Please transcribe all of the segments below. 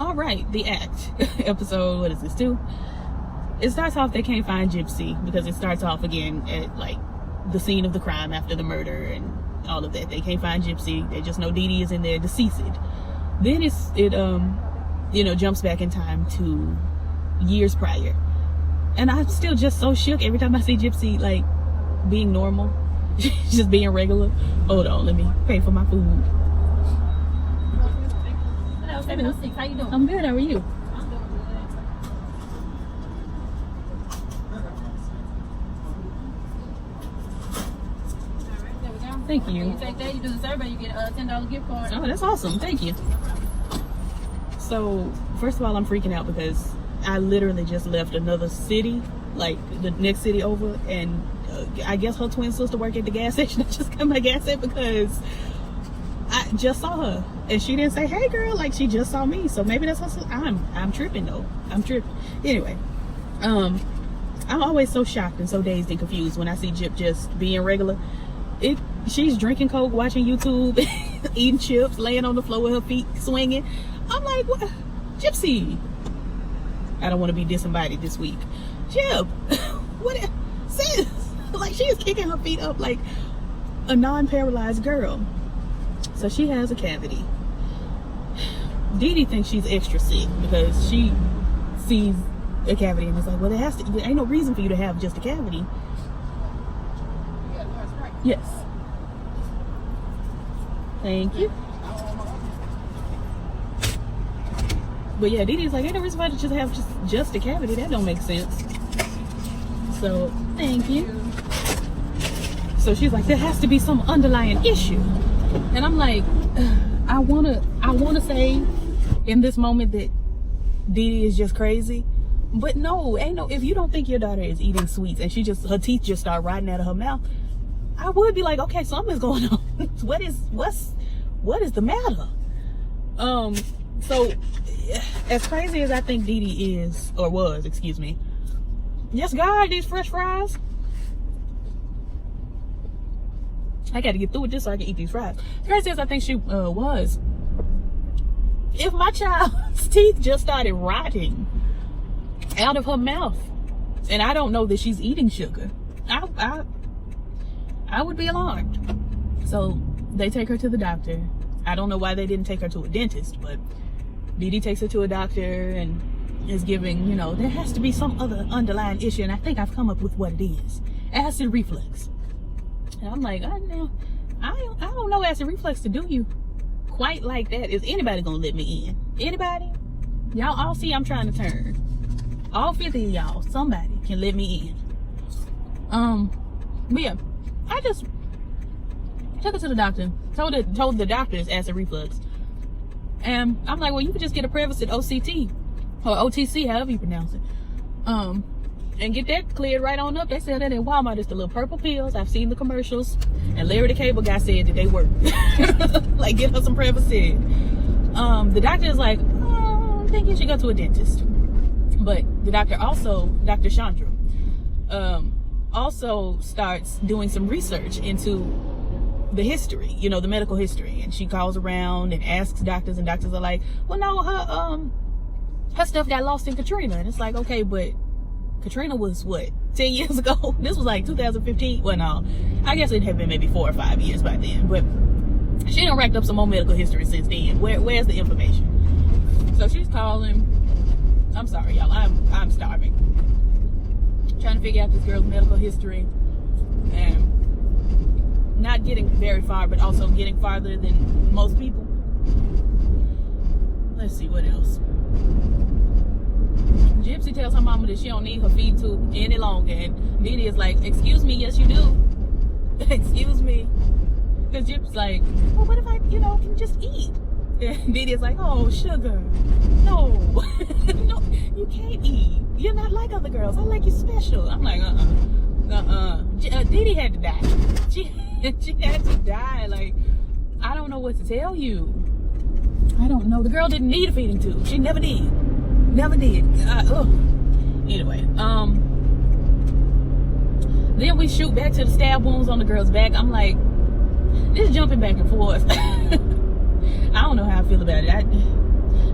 all right, the act. Episode, what is this, 2? It starts off, they can't find Gypsy because it starts off again at like the scene of the crime after the murder and all of that. They can't find Gypsy. They just know Dee Dee is in there deceased. Then it jumps back in time to years prior. And I'm still just so shook every time I see Gypsy, like, being normal. Just being regular. Hold on, let me pay for my food. Hello, 706. How you doing? I'm good, how are you? I'm doing good. Alright, there we go. Thank you. You take that, you do the survey, you get a $10 gift card. Oh, that's awesome. Thank you. So, first of all, I'm freaking out because I literally just left another city, like the next city over, and I guess her twin sister worked at the gas station. I just got my gas at because I just saw her and she didn't say, hey girl, like she just saw me. So maybe that's what I'm tripping though. I'm tripping. Anyway, I'm always so shocked and so dazed and confused when I see Gyp just being regular. She's drinking Coke, watching YouTube, eating chips, laying on the floor with her feet swinging. I'm like, what? Gypsy. I don't want to be disembodied this week. Gyp, what? Sis, like she is kicking her feet up like a non-paralyzed girl. So she has a cavity. Dee Dee thinks she's extra sick because she sees a cavity and it's like, well, there ain't no reason for you to have just a cavity. Yes. Thank you. But yeah, Dee Dee's like, ain't no reason for you to just have just a cavity. That don't make sense. So thank you. So she's like, there has to be some underlying issue. And I'm like, I wanna say in this moment that Dee Dee is just crazy. But no, if you don't think your daughter is eating sweets and her teeth just start rotting out of her mouth, I would be like, okay, something's going on. What is the matter? So as crazy as I think Dee Dee is, or was, excuse me. Yes, God, these fresh fries. I gotta get through with this so I can eat these fries. Crazy as I think she was. If my child's teeth just started rotting out of her mouth, and I don't know that she's eating sugar, I would be alarmed. So they take her to the doctor. I don't know why they didn't take her to a dentist, but Dee Dee takes her to a doctor and is giving, there has to be some other underlying issue, and I think I've come up with what it is. Acid reflux. And I'm like, I don't know acid reflux to do you quite like that. Is anybody gonna let me in? Anybody? Y'all all see I'm trying to turn. All 50 of y'all, somebody can let me in. But yeah, I just took her to the doctor, told the doctor it's acid reflux. And I'm like, well, you could just get a Prevacid OCT or OTC, however you pronounce it. And get that cleared right on up. They sell that at Walmart. It's the little purple pills. I've seen the commercials. And Larry the Cable Guy said that they work. Like, get her some Prevacid. The doctor is like, I think you should go to a dentist. But the doctor also, Dr. Chandra, also starts doing some research into the history, the medical history. And she calls around and asks doctors, and doctors are like, well, no, her stuff got lost in Katrina. And it's like, okay, but Katrina was what, 10 years ago? This was like 2015. Well, no, I guess it had been maybe 4 or 5 years by then. But she done racked up some more medical history since then. Where's the information? So she's calling. I'm sorry, y'all. I'm starving. Trying to figure out this girl's medical history, and not getting very far, but also getting farther than most people. Let's see what else. Gypsy tells her mama that she don't need her feed tube any longer, and Dee Dee is like, excuse me, yes you do. Excuse me. Because Gypsy's like, well, what if I, can just eat? And Dee Dee is like, oh, sugar. No. No, you can't eat. You're not like other girls. I like you special. I'm like, Dee Dee had to die. She had to die. Like, I don't know what to tell you. I don't know. The girl didn't need a feeding tube. She never did. Never did. Anyway, then we shoot back to the stab wounds on the girl's back. I'm like, this jumping back and forth. I don't know how I feel about it.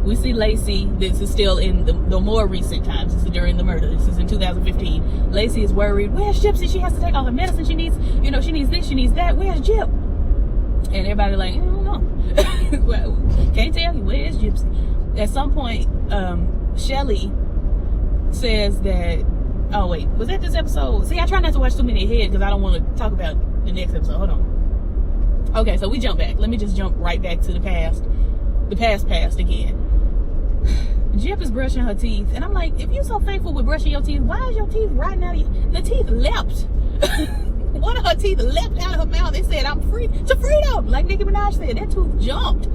We see Lacey. This is still in the more recent times. This is during the murder. This is in 2015. Lacey is worried. Where's Gypsy? She has to take all her medicine. She needs, you know, she needs this, she needs that. Where's Gyp? And everybody like, I don't know. Well, can't tell you. Where's Gypsy? At some point, Shelly says that, oh wait, was that this episode? See, I try not to watch too many ahead because I don't want to talk about the next episode. Hold on. Okay, so we jump back. Let me just jump right back to the past. The past again. Gyp is brushing her teeth, and I'm like, if you're so faithful with brushing your teeth, why is your teeth rotting out of you? The teeth leapt. One of her teeth leapt out of her mouth. They said, I'm free to freedom. Like Nicki Minaj said, that tooth jumped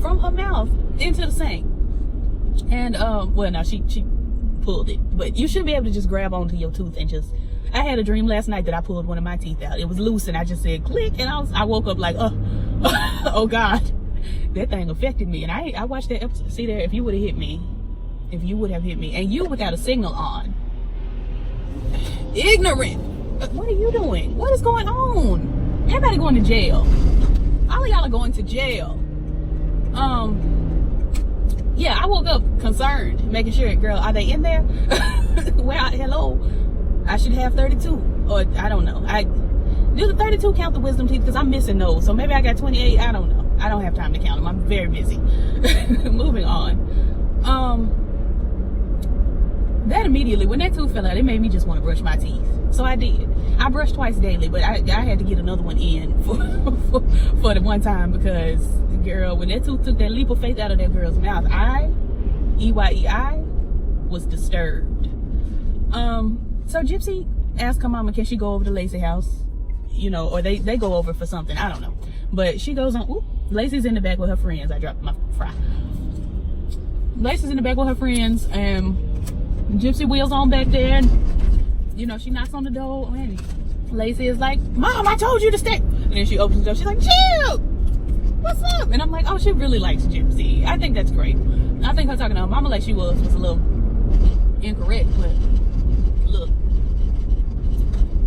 from her mouth into the sink. And, well, no, she pulled it. But you shouldn't be able to just grab onto your tooth and just... I had a dream last night that I pulled one of my teeth out. It was loose, and I just said, click, and I woke up like, oh, God. That thing affected me. And I watched that episode. See there, if you would have hit me, and you without a signal on. Ignorant. What are you doing? What is going on? Everybody going to jail. All of y'all are going to jail. Yeah, I woke up concerned, making sure, girl, are they in there? Well, hello. I should have 32, or I don't know. Do the 32 count the wisdom teeth? Because I'm missing those. So maybe I got 28. I don't know. I don't have time to count them. I'm very busy. Moving on. That immediately, when that tooth fell out, it made me just want to brush my teeth. So I did. I brush twice daily, but I had to get another one in for the one time because, girl, when that tooth took that leap of faith out of that girl's mouth, E-Y-E-I, was disturbed. So Gypsy asked her mama, can she go over to Lacey's house? You know, or they go over for something. I don't know. But she goes on. Ooh, Lacey's in the back with her friends. I dropped my fry. Lacey's in the back with her friends, and Gypsy wheels on back there. And, you know, she knocks on the door, and Lacey is like, Mom, I told you to stay. And then she opens the door. She's like, Gyp, what's up? And I'm like, oh, she really likes Gypsy. I think that's great. I think her talking to her mama like she was a little incorrect, but look,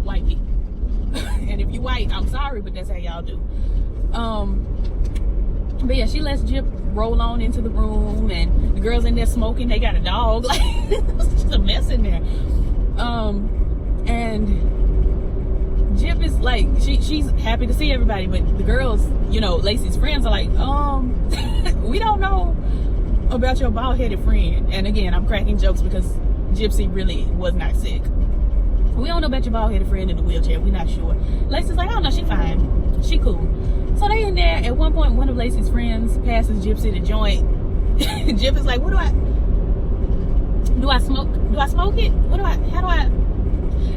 white people. And if you white, I'm sorry, but that's how y'all do. But yeah, she lets Gyp roll on into the room, and the girls in there smoking. They got a dog. Like, it's just a mess in there. And Gyp is like, she's happy to see everybody, but the girls, you know, Lacey's friends are like, we don't know about your bald-headed friend. And again, I'm cracking jokes because Gypsy really was not sick. We don't know about your bald-headed friend in the wheelchair. We're not sure. Lacey's like, oh no, she fine. She cool. So they in there. At one point, one of Lacey's friends passes Gypsy the joint. Gyp is like, what do I smoke? Do I smoke it? How do I?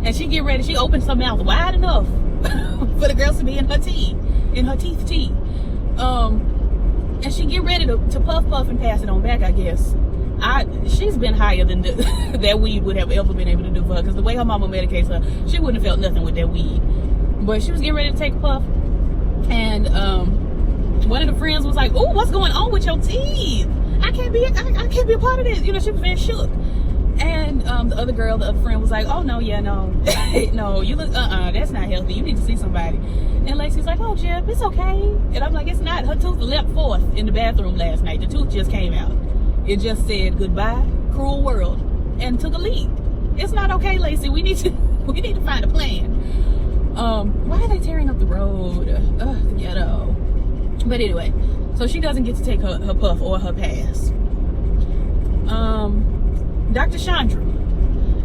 And she get ready. She opens her mouth wide enough for the girls to be in her teeth tea. And she get ready to puff and pass it on back, I guess. She's been higher than that weed would have ever been able to do for her, because the way her mama medicates her, she wouldn't have felt nothing with that weed. But she was getting ready to take a puff, and one of the friends was like, "Oh, what's going on with your teeth? I can't be a part of this." You know, she was very shook. And the other friend was like, "Oh no, yeah, no, no, you look, that's not healthy. You need to see somebody." And Lacey's like, "Oh, Gyp, it's okay." And I'm like, "It's not." Her tooth leapt forth in the bathroom last night. The tooth just came out. It just said goodbye, cruel world, and took a leap. It's not okay, Lacey. We need to find a plan. Why are they tearing up the road? The ghetto. But anyway, so she doesn't get to take her puff or her pass. Dr. Chandra.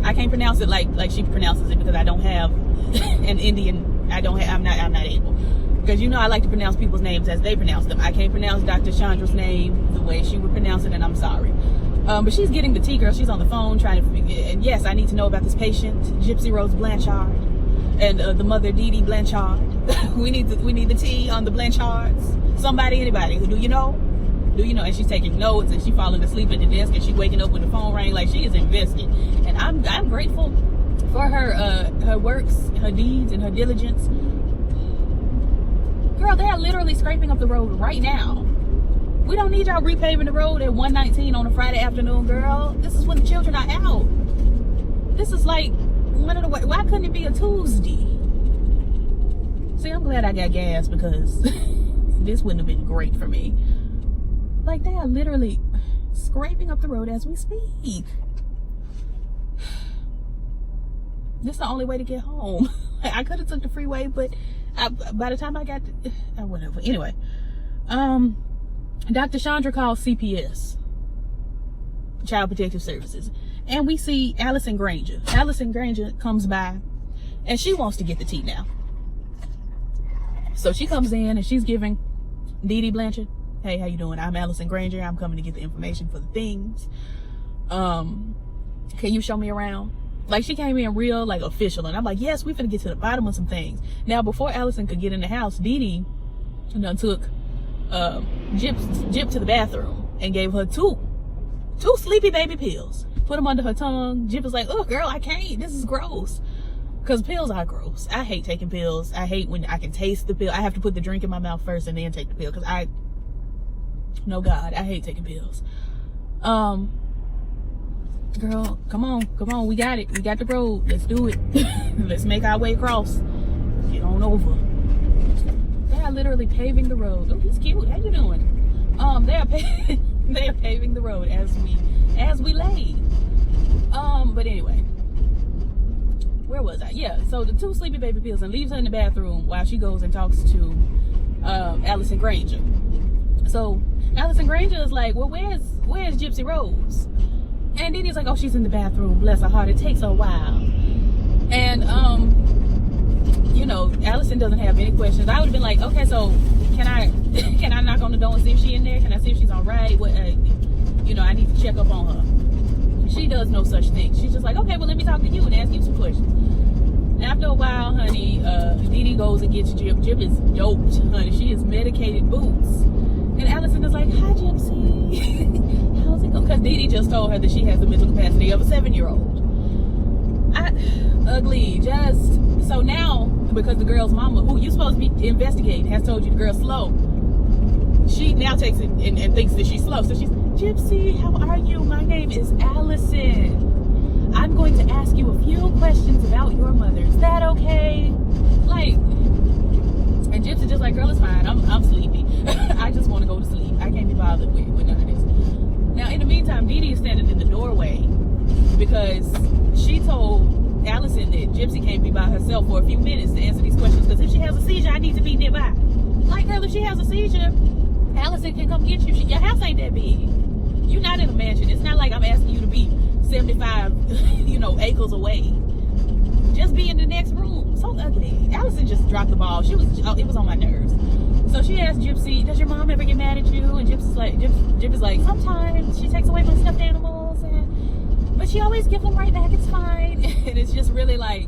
I can't pronounce it like she pronounces it because I don't have an Indian. I'm not able. Because you know I like to pronounce people's names as they pronounce them. I can't pronounce Dr. Chandra's name the way she would pronounce it, and I'm sorry. But she's getting the tea, girl. She's on the phone trying to figure. And yes, I need to know about this patient, Gypsy Rose Blanchard, and the mother, Dee Dee Blanchard. we need the tea on the Blanchards. Somebody, anybody. Do you know? And she's taking notes, and she's falling asleep at the desk, and she's waking up when the phone rang. Like, she is invested, and I'm grateful for her works, her deeds, and her diligence. Girl, they are literally scraping up the road right now. We don't need y'all repaving the road at 1:19 on a Friday afternoon, girl. This is when the children are out. This is like why couldn't it be a Tuesday? See, I'm glad I got gas because this wouldn't have been great for me. Like, they are literally scraping up the road as we speak. This is the only way to get home. I could have took the freeway, but by the time I got to, whatever. Anyway, Dr. Chandra calls CPS, Child Protective Services, and we see Allison Granger. Allison Granger comes by, and she wants to get the tea now. So she comes in and she's giving Dee Dee Blanchard, hey, how you doing? I'm Allison Granger. I'm coming to get the information for the things. Can you show me around? Like, she came in real, like, official. And I'm like, yes, we finna get to the bottom of some things. Now, before Allison could get in the house, Dee Dee done took Jip to the bathroom and gave her two sleepy baby pills. Put them under her tongue. Jip was like, oh, girl, I can't. This is gross. Because pills are gross. I hate taking pills. I hate when I can taste the pill. I have to put the drink in my mouth first and then take the pill. Because no God, I hate taking pills. Girl, come on, we got it. We got the road. Let's do it. Let's make our way across. Get on over. They are literally paving the road. Oh, he's cute. How you doing? They are paving the road as we lay. But anyway, where was I? Yeah, so the two sleepy baby pills, and leaves her in the bathroom while she goes and talks to Allison Granger. So Allison Granger is like, well, where's Gypsy Rose? And Dee Dee's like, oh, she's in the bathroom. Bless her heart. It takes her a while. And, you know, Allison doesn't have any questions. I would have been like, okay, so can I knock on the door and see if she's in there? Can I see if she's all right? What, you know, I need to check up on her. She does no such thing. She's just like, okay, well, let me talk to you and ask you some questions. After a while, honey, Dee Dee goes and gets Jip. Jip is doped, honey. She is medicated boots. And Allison is like, hi, Gypsy. How's it going? Because Dee Dee just told her that she has the mental capacity of a 7-year-old. Ugly. Just, so now, because the girl's mama, who you supposed to be investigating, has told you the girl's slow, she now takes it and thinks that she's slow. So she's, Gypsy, how are you? My name is Allison. I'm going to ask you a few questions about your mother. Is that okay? Like, and Gypsy just like, girl, it's fine. I'm sleepy. I just want to go to sleep. I can't be bothered with none of this. Now, in the meantime, Dee Dee is standing in the doorway because she told Allison that Gypsy can't be by herself for a few minutes to answer these questions, because if she has a seizure, I need to be nearby. Like, girl, if she has a seizure, Allison can come get you. Your house ain't that big. You're not in a mansion. It's not like I'm asking you to be 75, acres away. Just be in the next room. So ugly. Allison just dropped the ball. It was on my nerves. So she asked Gypsy, does your mom ever get mad at you? And Gypsy's like, Gyp is like, sometimes she takes away my stuffed animals, but she always gives them right back. It's fine. And it's just really like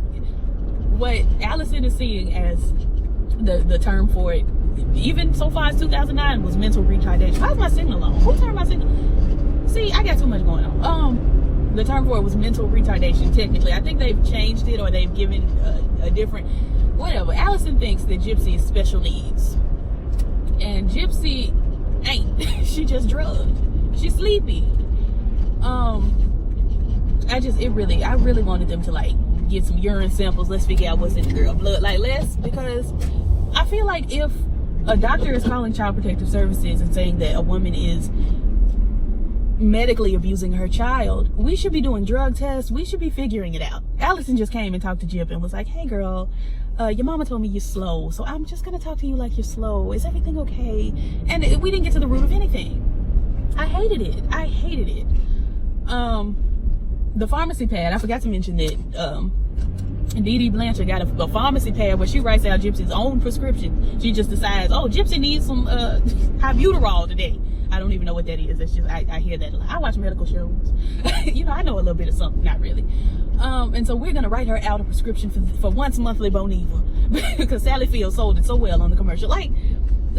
what Allison is seeing as the term for it, even so far as 2009, was mental retardation. How's my signal on? Who turned my signal? See, I got too much going on. The term for it was mental retardation, technically. I think they've changed it, or they've given a different, whatever. Allison thinks that Gypsy is special needs. And Gypsy ain't. She just drugged. She's sleepy. I really wanted them to, like, get some urine samples. Let's figure out what's in the girl blood. Like, because I feel like if a doctor is calling Child Protective Services and saying that a woman is medically abusing her child, we should be doing drug tests. We should be figuring it out. Allison just came and talked to Jip and was like, hey girl, your mama told me you're slow, so I'm just gonna talk to you like you're slow. Is everything okay? And we didn't get to the root of anything. I hated it. The pharmacy pad, I forgot to mention that Dee Dee Blanchard got a pharmacy pad where she writes out Gypsy's own prescription. She just decides, oh, Gypsy needs some Albuterol today. I don't even know what that is. It's just, I hear that a lot. I watch medical shows. I know a little bit of something, not really. And so we're going to write her out a prescription for once monthly Boniva, because Sally Field sold it so well on the commercial. Like,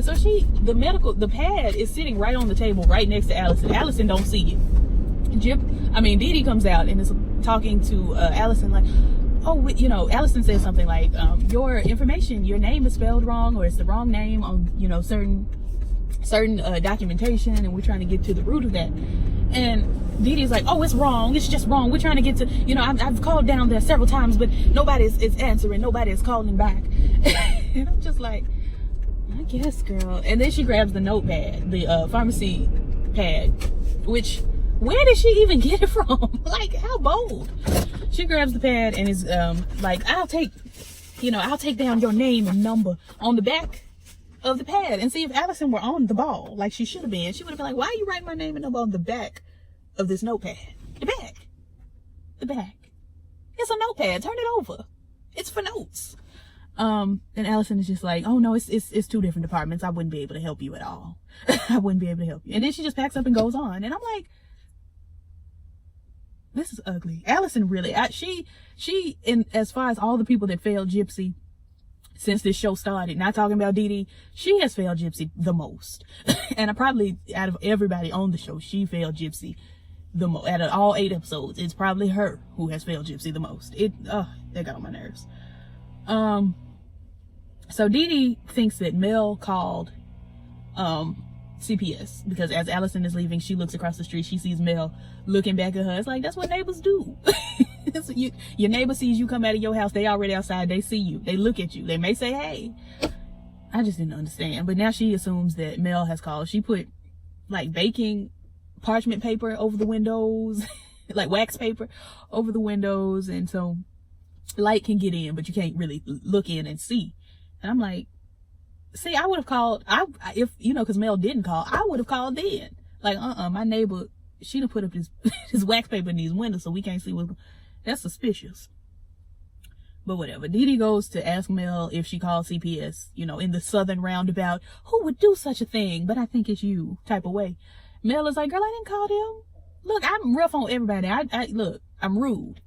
so the pad is sitting right on the table right next to Allison. Allison don't see it. Dee Dee comes out and is talking to Allison like, oh, Allison says something like, your information, your name is spelled wrong, or it's the wrong name on, certain documentation, and we're trying to get to the root of that. And Dee Dee's like, oh, it's wrong. It's just wrong. We're trying to get to, I've called down there several times, but nobody is answering. Nobody is calling back. And I'm just like, I guess, girl. And then she grabs the notepad, the pharmacy pad, which, where did she even get it from? Like, how bold. She grabs the pad and is like, I'll take down your name and number on the back of the pad. And see, if Allison were on the ball like she should have been, she would have been like, why are you writing my name and number on the back of this notepad? The back. It's a notepad. Turn it over. It's for notes. And Allison is just like, oh no, it's two different departments. I wouldn't be able to help you at all. I wouldn't be able to help you. And then she just packs up and goes on. And I'm like, this is ugly. Allison really, she, in as far as all the people that failed Gypsy since this show started, not talking about Dee Dee, she has failed Gypsy the most. And I probably, out of everybody on the show, she failed Gypsy the most. Out of all 8 episodes, it's probably her who has failed Gypsy the most. That got on my nerves. So Dee Dee thinks that Mel called CPS, because as Allison is leaving, she looks across the street, she sees Mel looking back at her. It's like, that's what neighbors do. Your neighbor sees you come out of your house, they already outside, they see you, they look at you, they may say hey. I just didn't understand. But now she assumes that Mel has called. She put like baking parchment paper over the windows, like wax paper over the windows, and so light can get in, but you can't really look in and see. And I'm like, see, I would have called, if, because Mel didn't call, I would have called then. Like, my neighbor, she done put up this wax paper in these windows so we can't see that's suspicious. But whatever. Dee Dee goes to ask Mel if she called CPS, in the southern roundabout, who would do such a thing, but I think it's you type of way. Mel is like, girl, I didn't call them. Look, I'm rough on everybody. Look, I'm rude.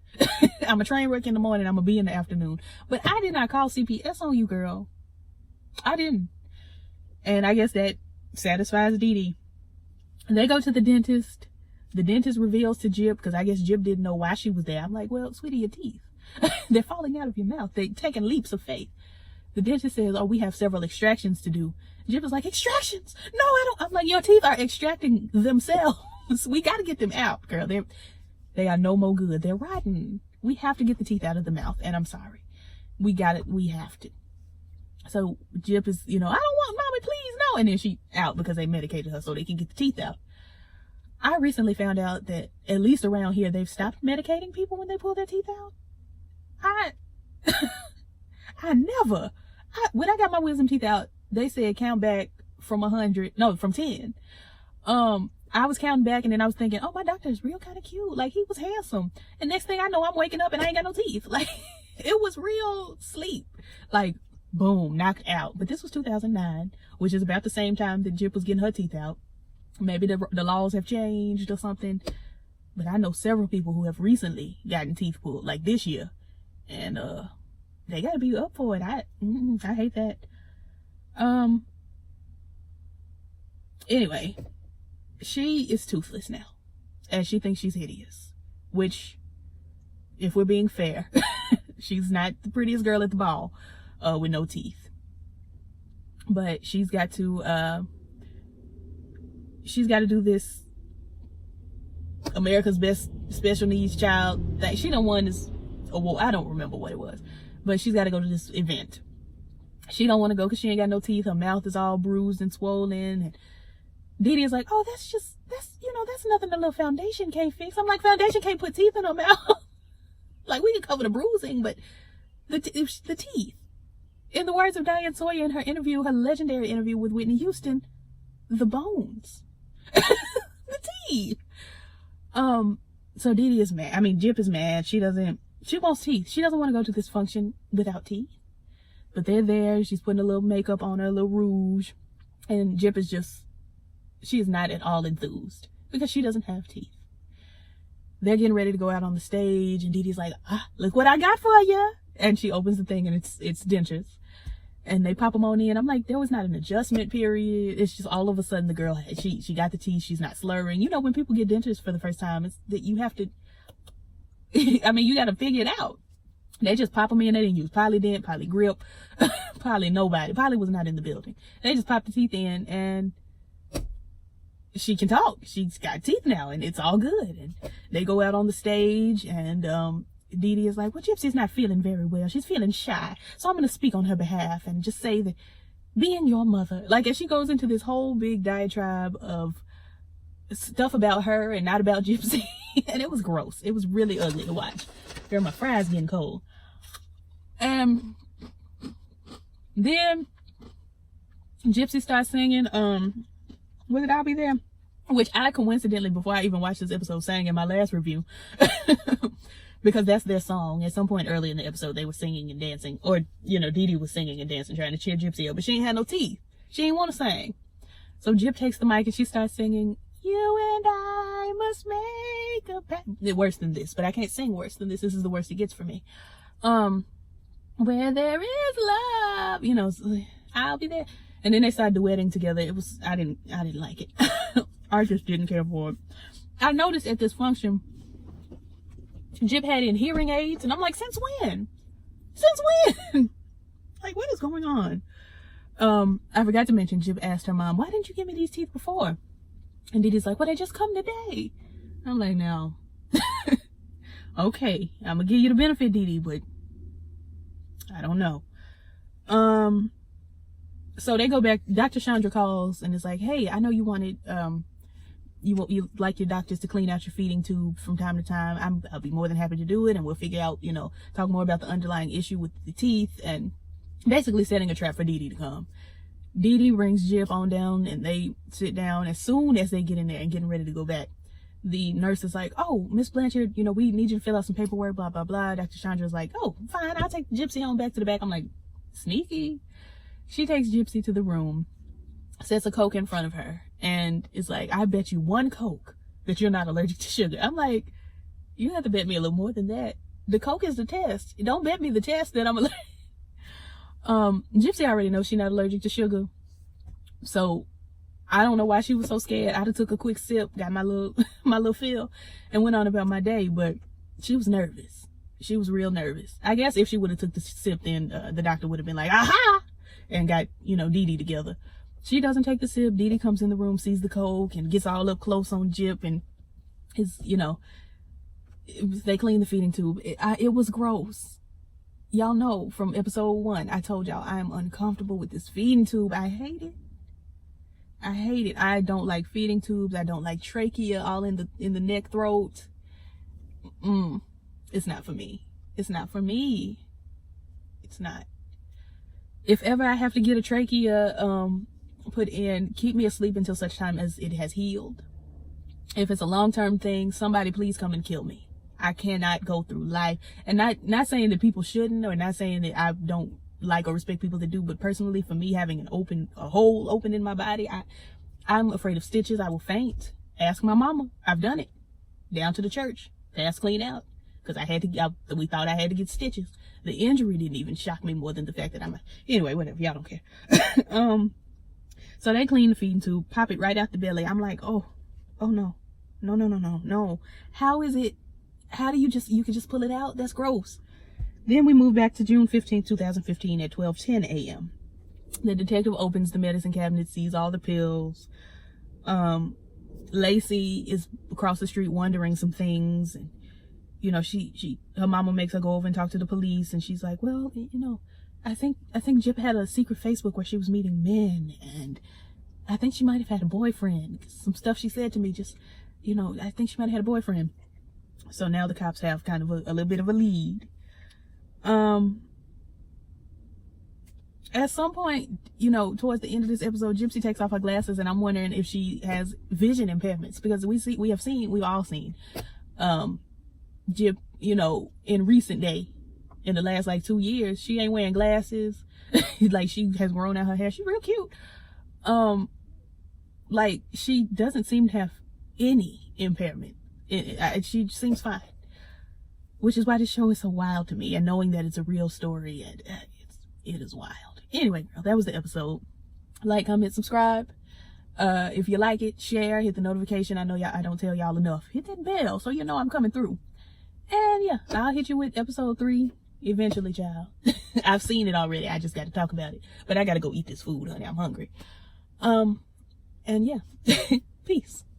I'm a train wreck in the morning, I'm gonna be in the afternoon. But I did not call CPS on you, girl. I didn't. And I guess that satisfies Dee Dee. They go to the dentist. The dentist reveals to Jip, because I guess Jip didn't know why she was there. I'm like, well, sweetie, your teeth. They're falling out of your mouth. They're taking leaps of faith. The dentist says, oh, we have several extractions to do. Jip is like, extractions? No, I don't. I'm like, your teeth are extracting themselves. We got to get them out, girl. They are no more good. They're rotten. We have to get the teeth out of the mouth. And I'm sorry. We got it. We have to. So Jip is, I don't want mommy, please, no. And then she out because they medicated her so they can get the teeth out. I recently found out that, at least around here, they've stopped medicating people when they pull their teeth out. When I got my wisdom teeth out, they said count back from 10. I was counting back, and then I was thinking, oh, my doctor is real kind of cute. Like, he was handsome. And next thing I know, I'm waking up and I ain't got no teeth. Like, it was real sleep. Like, boom, knocked out. But this was 2009, which is about the same time that Jip was getting her teeth out. Maybe the laws have changed or something. But I know several people who have recently gotten teeth pulled, like this year. And they gotta be up for it. I hate that. Anyway, she is toothless now, and she thinks she's hideous. Which, if we're being fair, she's not the prettiest girl at the ball with no teeth. But she's got to do this America's Best Special Needs Child thing. She done won this award. I don't remember what it was, but she's got to go to this event. She don't want to go because she ain't got no teeth. Her mouth is all bruised and swollen. And Dee Dee is like, oh, that's nothing a little foundation can't fix. I'm like, foundation can't put teeth in her mouth. Like, we can cover the bruising, but the teeth. In the words of Diane Sawyer in her legendary interview with Whitney Houston, the bones. The teeth. So Dee Dee is mad. I mean, Jip is mad. She wants teeth. She doesn't want to go to this function without teeth. But they're there. She's putting a little makeup on her, a little rouge. And Jip is she is not at all enthused because she doesn't have teeth. They're getting ready to go out on the stage, and Dee Dee's like, look what I got for you. And she opens the thing, and it's dentures. And they pop them on in. I'm like, there was not an adjustment period. It's just all of a sudden the girl, she got the teeth. She's not slurring. When people get dentures for the first time, it's that you have to, I mean, you got to figure it out. They just pop them in. They didn't use Polydent, Polygrip, Poly nobody. Poly was not in the building. They just popped the teeth in, and she can talk. She's got teeth now, and it's all good. And they go out on the stage, and Dee Dee is like, well, Gypsy's not feeling very well. She's feeling shy. So I'm going to speak on her behalf and just say that being your mother, like, as she goes into this whole big diatribe of stuff about her and not about Gypsy. And it was gross. It was really ugly to watch. Girl, my fries getting cold. And then Gypsy starts singing, was it I'll Be There? Which I coincidentally, before I even watched this episode, sang in my last review. Because that's their song. At some point early in the episode, they were singing and dancing. Or, you know, Dee Dee was singing and dancing, trying to cheer Gypsy up. But she ain't had no teeth. She ain't want to sing. So Gyp takes the mic and she starts singing, you and I must make a pact. Worse than this, but I can't sing worse than this. This is the worst it gets for me. Where there is love, you know, I'll be there. And then they started duetting together. It was, I didn't like it. I just didn't care for it. I noticed at this function, Gyp had in hearing aids, and I'm like, since when? Since when? Like, what is going on? I forgot to mention, Gyp asked her mom, why didn't you give me these teeth before? And Dee Dee's like, well, they just come today. I'm like, no. Okay, I'm gonna give you the benefit, Dee Dee, but I don't know. So they go back. Dr. Chandra calls and is like, hey, I know you wanted, you like your doctors to clean out your feeding tube from time to time. I'll be more than happy to do it, and we'll figure out, you know, talk more about the underlying issue with the teeth, and basically setting a trap for Dee Dee to come. Dee Dee brings Gyp on down and they sit down. As soon as they get in there and getting ready to go back, the nurse is like, oh, Miss Blanchard, you know, we need you to fill out some paperwork, blah, blah, blah. Dr. Chandra's like, oh, fine, I'll take Gypsy on back to the back. I'm like, sneaky. She takes Gypsy to the room, sets a Coke in front of her, and is like, I bet you one Coke that you're not allergic to sugar. I'm like, you have to bet me a little more than that. The Coke is the test. Don't bet me the test that I'm allergic. Gypsy already knows she's not allergic to sugar. So I don't know why she was so scared. I just took a quick sip, got my little fill, and went on about my day. But she was nervous. She was real nervous. I guess if she would have took the sip, then the doctor would have been like, aha, and got, you know, Dee Dee together. She doesn't take the sip. Dee Dee comes in the room, sees the Coke, and gets all up close on Gyp, and is, you know, they clean the feeding tube. It was gross. Y'all know from episode 1, I told y'all I am uncomfortable with this feeding tube. I hate it. I hate it. I don't like feeding tubes. I don't like trachea all in the neck, throat. It's not for me. It's not for me. It's not. If ever I have to get a trachea put in, keep me asleep until such time as it has healed. If it's a long-term thing, somebody please come and kill me. I cannot go through life, and not saying that people shouldn't, or not saying that I don't like or respect people that do, but personally, for me, having a hole open in my body, I'm afraid of stitches. I will faint. Ask my mama. I've done it. Down to the church. Pass clean out. Because we thought I had to get stitches. The injury didn't even shock me more than the fact that anyway, whatever. Y'all don't care. So they clean the feeding tube, pop it right out the belly. I'm like, oh no. No. How is it? How do you can just pull it out? That's gross. Then we move back to June 15th, 2015 at 12:10 a.m. The detective opens the medicine cabinet, sees all the pills. Lacey is across the street wondering some things, and you know, her mama makes her go over and talk to the police, and she's like, well, you know, I think Gyp had a secret Facebook where she was meeting men, and I think she might have had a boyfriend. Some stuff she said to me, just, you know, I think she might have had a boyfriend. So now the cops have kind of a little bit of a lead. At some point, you know, towards the end of this episode, Gypsy takes off her glasses, and I'm wondering if she has vision impairments, because we've all seen Gyp, you know, in recent day, in the last like 2 years, she ain't wearing glasses. Like, she has grown out her hair. She's real cute. Like, she doesn't seem to have any impairment. She seems fine, which is why this show is so wild to me, and knowing that it's a real story, and it is wild. Anyway, girl, that was the episode. Like, comment, subscribe. If you like it, share, hit the notification. I know I don't tell y'all enough. Hit that bell so you know I'm coming through. And yeah, I'll hit you with episode 3 eventually, child. I've seen it already. I just got to talk about it. But I got to go eat this food, honey. I'm hungry. And yeah, peace.